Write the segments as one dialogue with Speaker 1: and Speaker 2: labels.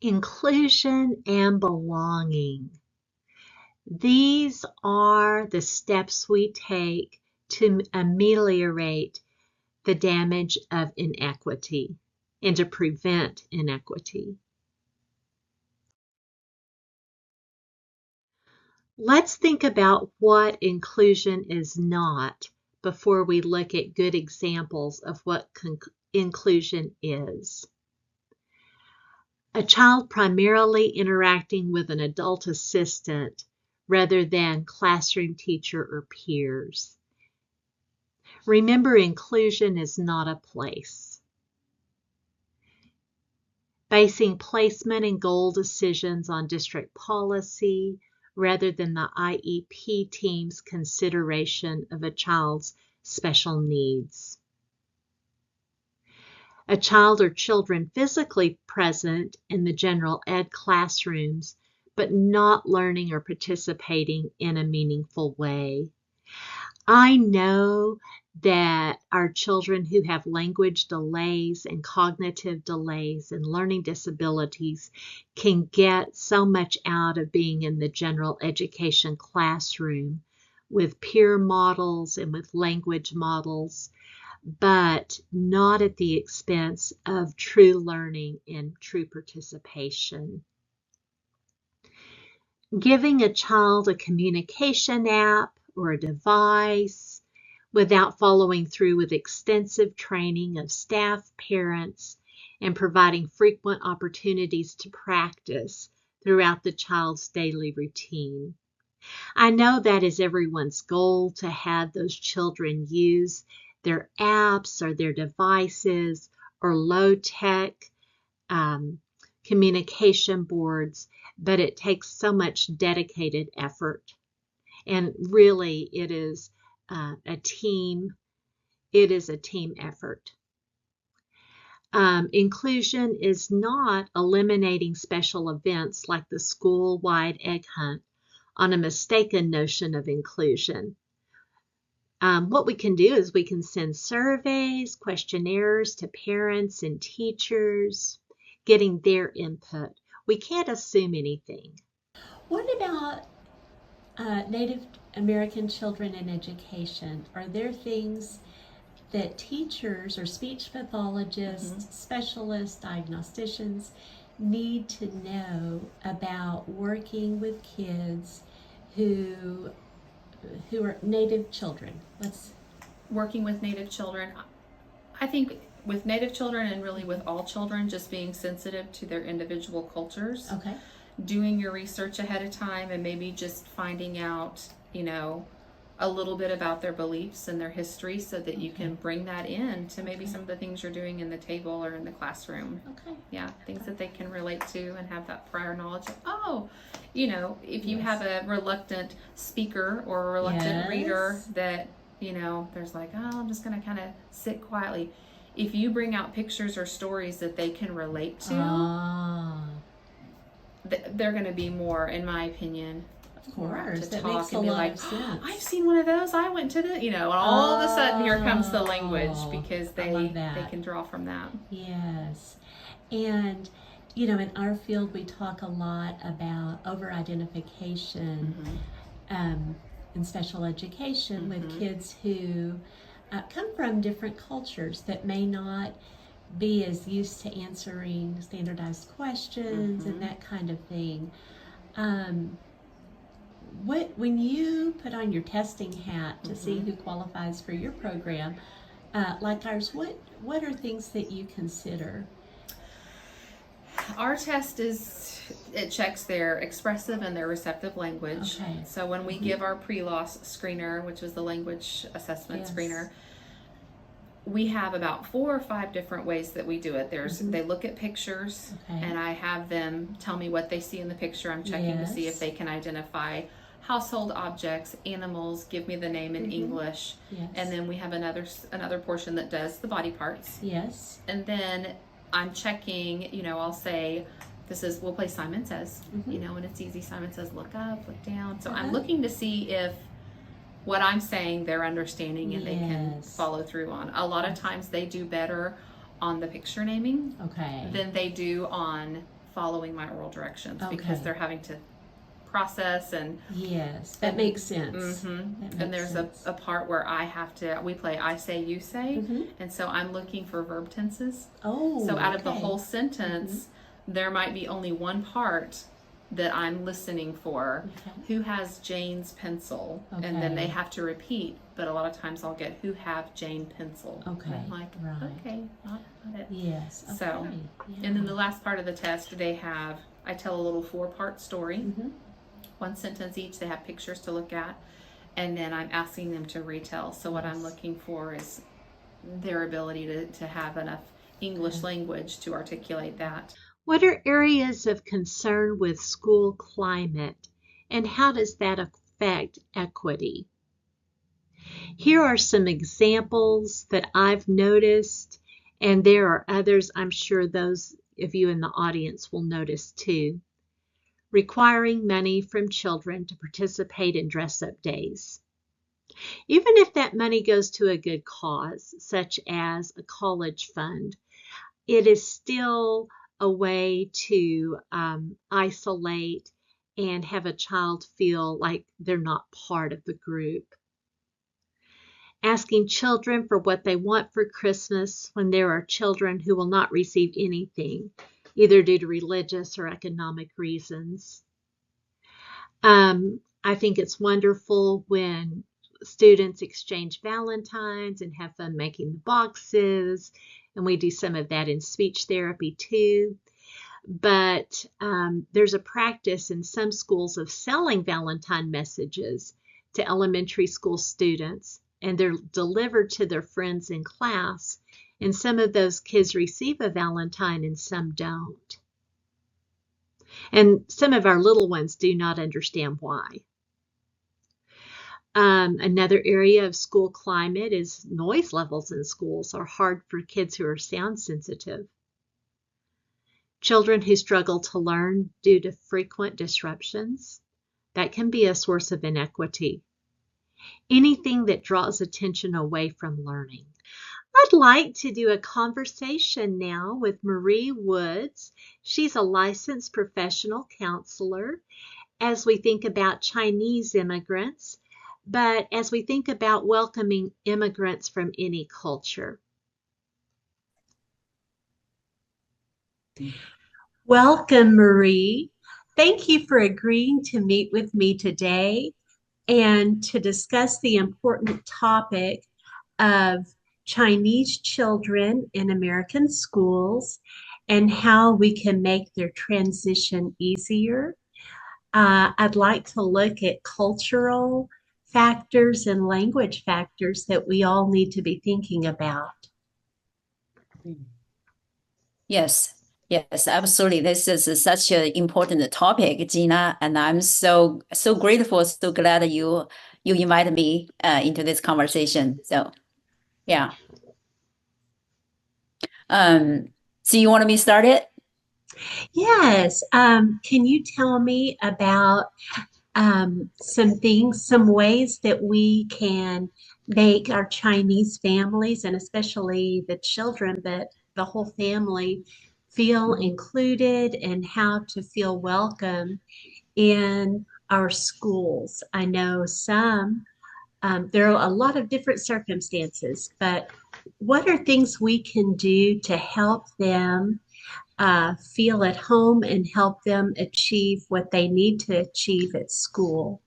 Speaker 1: Inclusion and belonging. These are the steps we take to ameliorate the damage of inequity and to prevent inequity. Let's think about what inclusion is not before we look at good examples of what inclusion is. A child primarily interacting with an adult assistant rather than classroom teacher or peers. Remember, inclusion is not a place. Basing placement and goal decisions on district policy rather than the IEP team's consideration of a child's special needs. A child or children physically present in the general ed classrooms, but not learning or participating in a meaningful way. I know that our children who have language delays and cognitive delays and learning disabilities can get so much out of being in the general education classroom with peer models and with language models, but not at the expense of true learning and true participation. Giving a child a communication app or a device without following through with extensive training of staff, parents, and providing frequent opportunities to practice throughout the child's daily routine. I know that is everyone's goal, to have those children use their apps or their devices or low-tech communication boards, but it takes so much dedicated effort. And really, it is a team effort. Inclusion is not eliminating special events like the school-wide egg hunt on a mistaken notion of inclusion. What we can do is we can send surveys, questionnaires to parents and teachers, getting their input. We can't assume anything.
Speaker 2: What about Native American children in education? Are there things that teachers or speech pathologists, specialists, diagnosticians need to know about working with kids who are Native children?
Speaker 3: Working with Native children, I think with Native children and really with all children, just being sensitive to their individual cultures.
Speaker 2: Okay.
Speaker 3: Doing your research ahead of time and maybe just finding out, a little bit about their beliefs and their history so that you can bring that in to maybe some of the things you're doing in the table or in the classroom.
Speaker 2: Okay.
Speaker 3: Yeah, things that they can relate to and have that prior knowledge of, if you have a reluctant speaker or a reluctant reader that, there's like, I'm just going to kind of sit quietly. If you bring out pictures or stories that they can relate to, they're going to be more, in my opinion,
Speaker 2: of course,
Speaker 3: to
Speaker 2: that
Speaker 3: talk
Speaker 2: makes
Speaker 3: and
Speaker 2: a
Speaker 3: be
Speaker 2: lot
Speaker 3: like,
Speaker 2: of sense.
Speaker 3: I've seen one of those. I went to the, and all of a sudden here comes the language because they can draw from that.
Speaker 2: Yes. And, in our field, we talk a lot about over-identification in special education with kids who come from different cultures that may not be as used to answering standardized questions and that kind of thing. When you put on your testing hat to see who qualifies for your program, like ours, what are things that you consider?
Speaker 3: Our test it checks their expressive and their receptive language.
Speaker 2: Okay.
Speaker 3: So when we give our pre-loss screener, which is the language assessment screener, we have about 4 or 5 different ways that we do it. They look at pictures, and I have them tell me what they see in the picture. I'm checking to see if they can identify household objects, animals, give me the name in English.
Speaker 2: Yes.
Speaker 3: And then we have another portion that does the body parts.
Speaker 2: Yes.
Speaker 3: And then I'm checking, I'll say, we'll play Simon Says, and it's easy. Simon Says, look up, look down. So I'm looking to see if what I'm saying they're understanding and they can follow through on. A lot of times they do better on the picture naming than they do on following my oral directions because they're having to process and
Speaker 2: yes, that makes sense.
Speaker 3: And there's a part where we play I say you say, and so I'm looking for verb tenses. So out of the whole sentence there might be only one part that I'm listening for. Who has Jane's pencil? And then they have to repeat, but a lot of times I'll get who have Jane pencil. And I'm like, okay, got it.
Speaker 2: Yes.
Speaker 3: So and then the last part of the test I tell a little 4-part story. One sentence each. They have pictures to look at, and then I'm asking them to retell. So what I'm looking for is their ability to have enough English language to articulate that.
Speaker 1: What are areas of concern with school climate, and how does that affect equity? Here are some examples that I've noticed, and there are others I'm sure those of you in the audience will notice too. Requiring money from children to participate in dress-up days. Even if that money goes to a good cause, such as a college fund, it is still a way to isolate and have a child feel like they're not part of the group. Asking children for what they want for Christmas when there are children who will not receive anything, either due to religious or economic reasons. I think it's wonderful when students exchange Valentines and have fun making the boxes, and we do some of that in speech therapy too. But there's a practice in some schools of selling Valentine messages to elementary school students, and they're delivered to their friends in class, and some of those kids receive a Valentine and some don't. And some of our little ones do not understand why. Another area of school climate is noise levels in schools are hard for kids who are sound sensitive. Children who struggle to learn due to frequent disruptions, that can be a source of inequity. Anything that draws attention away from learning. I'd like to do a conversation now with Marie Woods. She's a licensed professional counselor as we think about Chinese immigrants, but as we think about welcoming immigrants from any culture. Welcome, Marie. Thank you for agreeing to meet with me today and to discuss the important topic of Chinese children in American schools and how we can make their transition easier. I'd like to look at cultural factors and language factors that we all need to be thinking about.
Speaker 4: Yes, absolutely. This is such an important topic, Gina, and I'm so grateful, so glad that you invited me into this conversation. So, yeah. So you want me to start it?
Speaker 1: Yes. Can you tell me about some ways that we can make our Chinese families, and especially the children, but the whole family, feel included and how to feel welcome in our schools? I know there are a lot of different circumstances, but what are things we can do to help them feel at home and help them achieve what they need to achieve at school?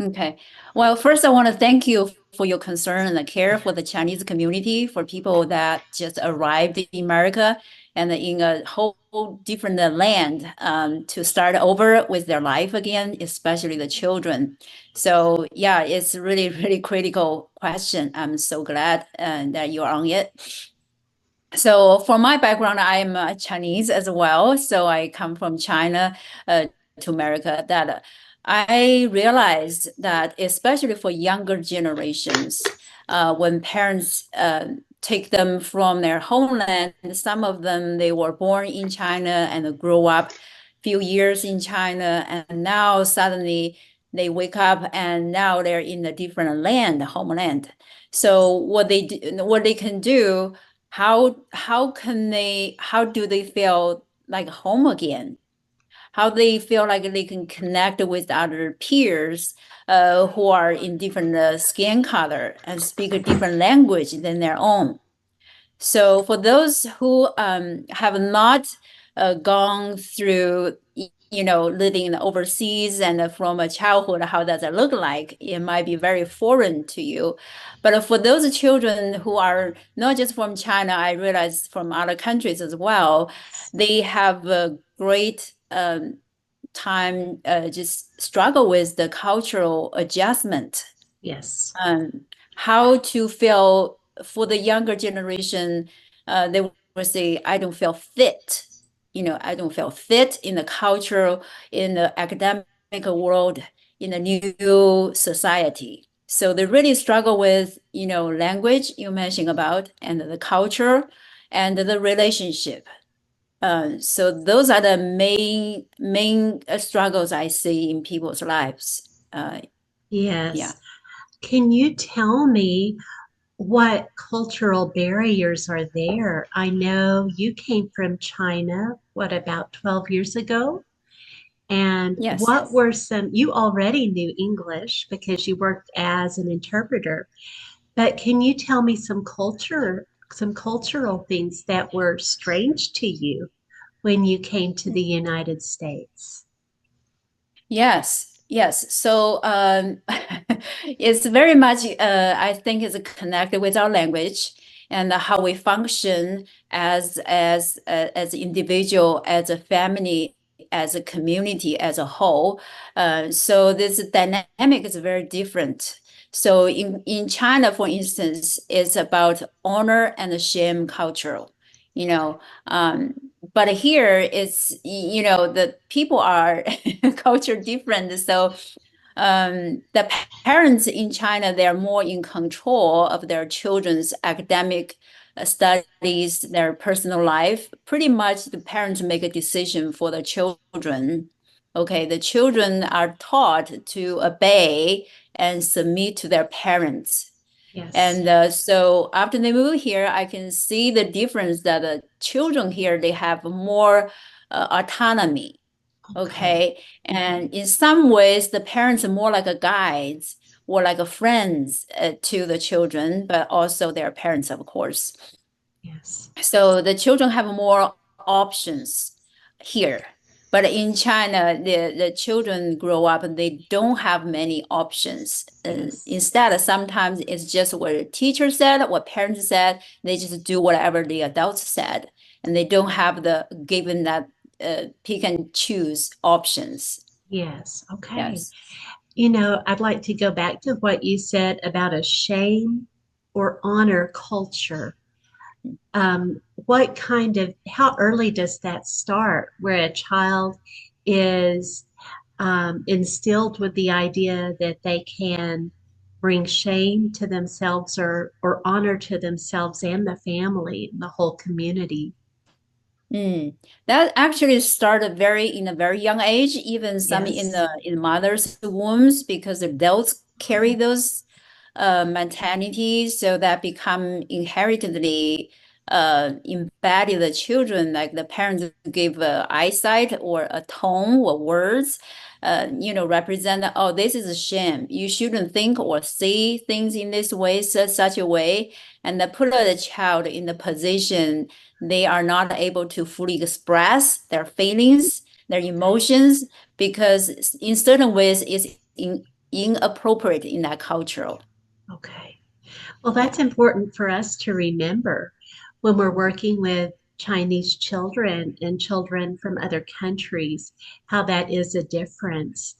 Speaker 4: Okay. Well, first I want to thank you for your concern and the care for the Chinese community, for people that just arrived in America and in a whole different land to start over with their life again, especially the children. So yeah, it's really, really critical question. I'm so glad that you're on it. So for my background, I'm Chinese as well. So I come from China to America. That I realized that especially for younger generations, when parents take them from their homeland, some of them, they were born in China and grew up few years in China, and now suddenly they wake up and now they're in a different land, homeland. So what they can do, how do they feel like home again, how they feel like they can connect with other peers who are in different skin color and speak a different language than their own. So for those who have not gone through, living in the overseas and from a childhood, how does it look like? It might be very foreign to you. But for those children who are not just from China, I realize from other countries as well, they have a great time just struggle with the cultural adjustment.
Speaker 1: Yes.
Speaker 4: How to feel for the younger generation, they will say, I don't feel fit. I don't feel fit in the cultural, in the academic world, in the new society. So they really struggle with, language you mentioned about, and the culture and the relationship. So those are the main struggles I see in people's lives. Yeah.
Speaker 1: Yes. Can you tell me what cultural barriers are there? I know you came from China, what, about 12 years ago? And
Speaker 4: Yes.
Speaker 1: what were some, you already knew English because you worked as an interpreter, but can you tell me some cultural things that were strange to you when you came to the United States?
Speaker 4: Yes. So it's very much, I think, is connected with our language and how we function as individual, as a family, as a community, as a whole. So this dynamic is very different. So in China, for instance, it's about honor and shame culture. You know, um, but here it's, the people are culture different. So the parents in China, they are more in control of their children's academic studies, their personal life. Pretty much the parents make a decision for the children. Okay, the children are taught to obey and submit to their parents.
Speaker 1: Yes.
Speaker 4: And so after they move here, I can see the difference that the children here, they have more autonomy.
Speaker 1: Okay.
Speaker 4: Okay. And in some ways, the parents are more like a guides or like a friends to the children, but also their parents, of course.
Speaker 1: Yes.
Speaker 4: So the children have more options here. But in China, the children grow up and they don't have many options.
Speaker 1: Yes.
Speaker 4: Instead, sometimes it's just what the teacher said, what parents said. They just do whatever the adults said, and they don't have the given that pick and choose options.
Speaker 1: Yes. Okay.
Speaker 4: Yes.
Speaker 1: I'd like to go back to what you said about a shame or honor culture. How early does that start, where a child is instilled with the idea that they can bring shame to themselves or honor to themselves and the family and the whole community?
Speaker 4: That actually started in a very young age, even some in
Speaker 1: Yes.
Speaker 4: the mother's wombs, because adults carry those mentalities, so that become inheritedly embedded in the children. Like the parents give eyesight or a tone or words, represent that, oh, this is a shame. You shouldn't think or say things in this way, such a way, and that put the child in the position they are not able to fully express their feelings, their
Speaker 1: Okay.
Speaker 4: emotions, because in certain ways it's inappropriate in that culture.
Speaker 1: Okay. Well, that's
Speaker 4: Yeah.
Speaker 1: important for us to remember when we're working with Chinese children and children from other countries, how that is a difference.